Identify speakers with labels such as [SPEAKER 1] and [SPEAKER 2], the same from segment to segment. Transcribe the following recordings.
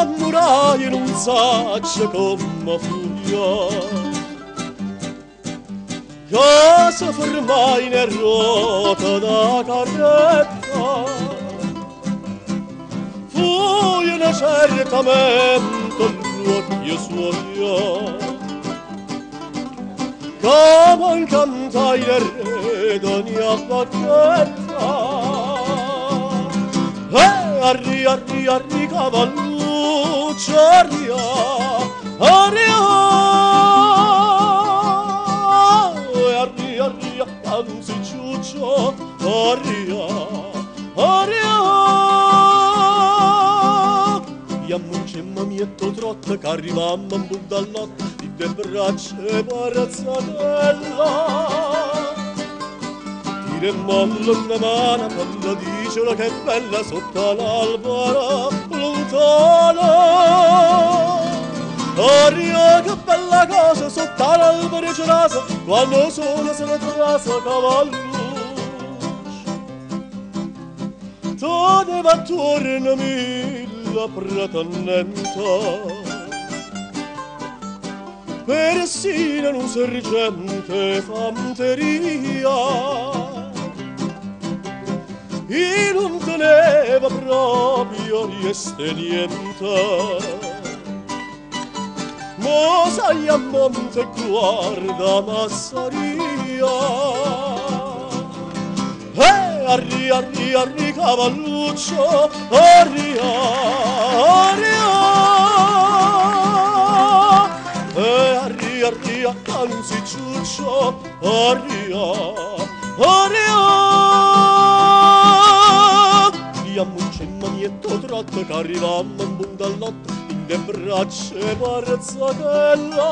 [SPEAKER 1] innamorai in un saccio come furia. Che si fermai nel ruota da carretta, fui una certamente l'occhio suo, che m'incantai nel re d'ogni bacchetta. Arri, arri, arri, cavalluccio, arria, arria, arria, arria, anzi ciuccio, arria, arria. Iammuncemmo mietto trotto, che arrivammo in punta al notte, di del braccio e parazzatella. E mollo una mano quando dicono che è bella sotto l'albero lontano. Aria, che bella cosa sotto l'albero gelasa, quando sole se ne trasa cavalluccio. Teneva attorno mille pretendente, persino un sergente fanteria. E non teneva proprio rieste niente, ma sai a monte guarda massaria. Arri, arri, arri, cavalluccio, arria, arria. Arria, arria, anzi ciuccio, arria, arria. Ammuncemmo mietto trotto, che arrivammo in punta al notte, in le braccia e parazzatella.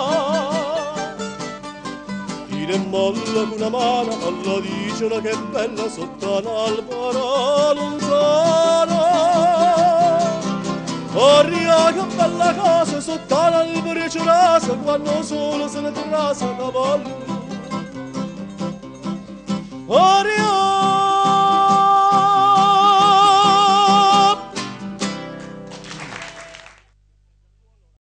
[SPEAKER 1] Tira e molla con una mano, alla dicono che è bella sotto l'albero lontano. Aria, che bella cosa sotto l'albero gelasa, quando solo se ne trasa cavallo. Aria.